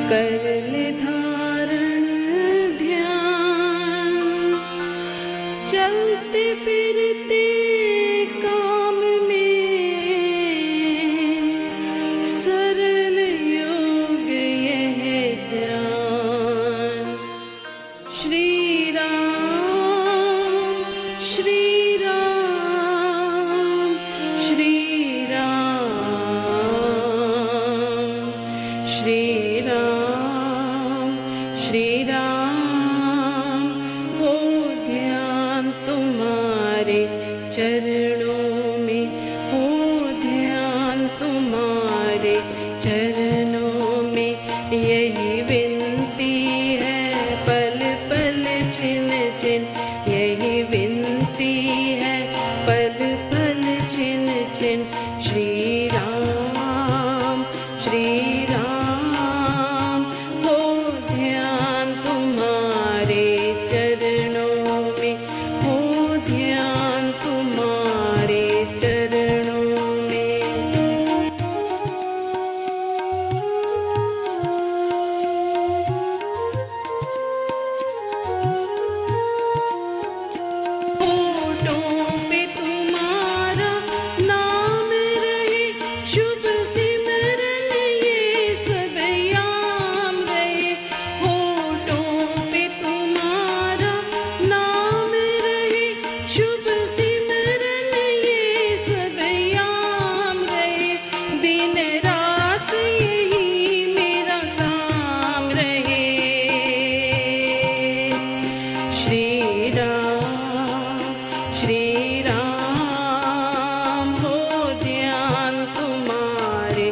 कर ले धारण ध्यान, चलते फिरते काम में सरल योग यह जान। श्री राम श्री राम श्री राम श्री राम श्री राम, हो ध्यान तुम्हारे चरणों में, हो ध्यान तुम्हारे चरणों में। यही विनती है पल पल छिन छिन, यही विनती है पल पल छिन छिन। श्री राम श्री राम, हो ध्यान तुम्हारे चरणों में, हो ध्यान तुम्हारे चरणों में। होठों पे तुम्हारा नाम रहे, शुभ सिमरन ये सब याम रहे। होठों पे तुम्हारा नाम रहे, शुभ सिमरन ये सब याम रहे। दिन रात यही मेरा काम रहे। श्री राम श्री राम, हो ध्यान तुम्हारे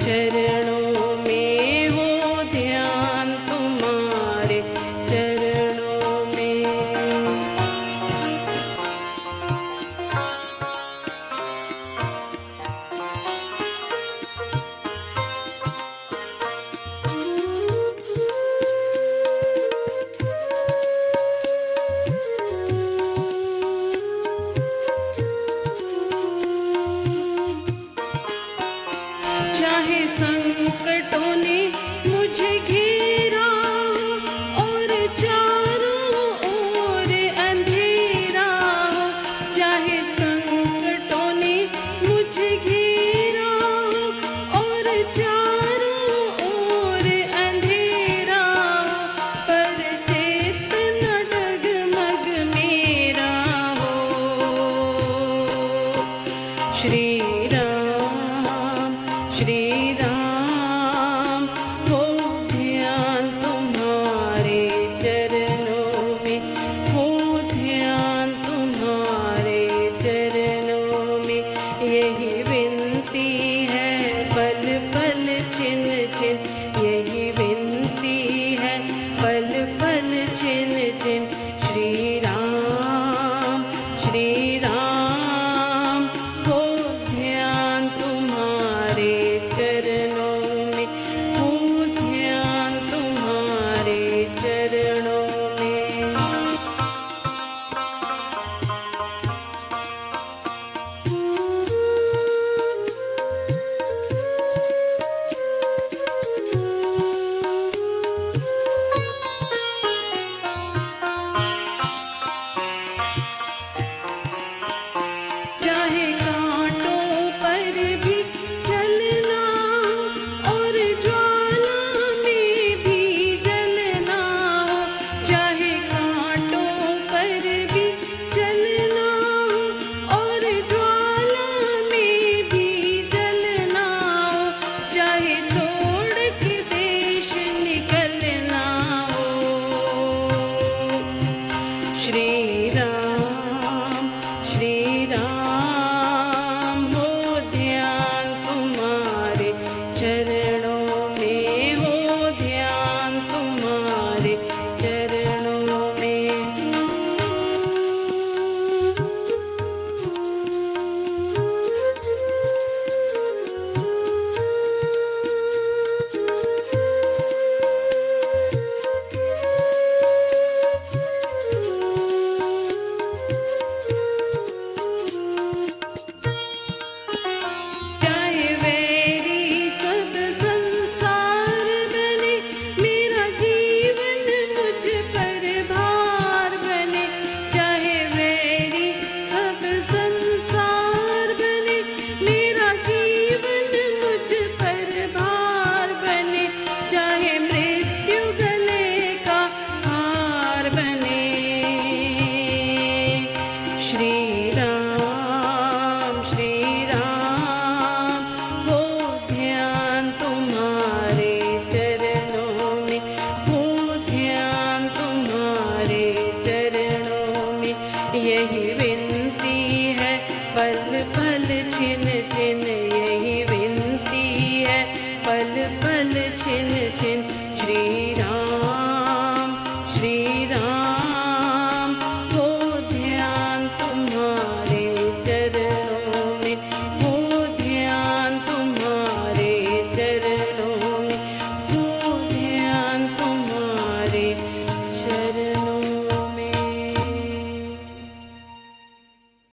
चरणों में, हो ध्यान तुम्हारे चरणों में। चाहे संकटों ने मुझे घेरा हो और चारों ओर अंधेरा हो, चाहे संकटों ने मुझे घेरा हो और चारों ओर अंधेरा हो, पर चेत न डगमग मेरा हो। श्री राम श्री राम, हो ध्यान तुम्हारे चरणों में, हो ध्यान तुम्हारे चरणों में। यही विनती है पल पल छिन छिन, यही विनती है पल पल छिन छिन। श्री राम श्री राम, हो ध्यान तुम्हारे चरणों पल पल छिन छिन श्री राम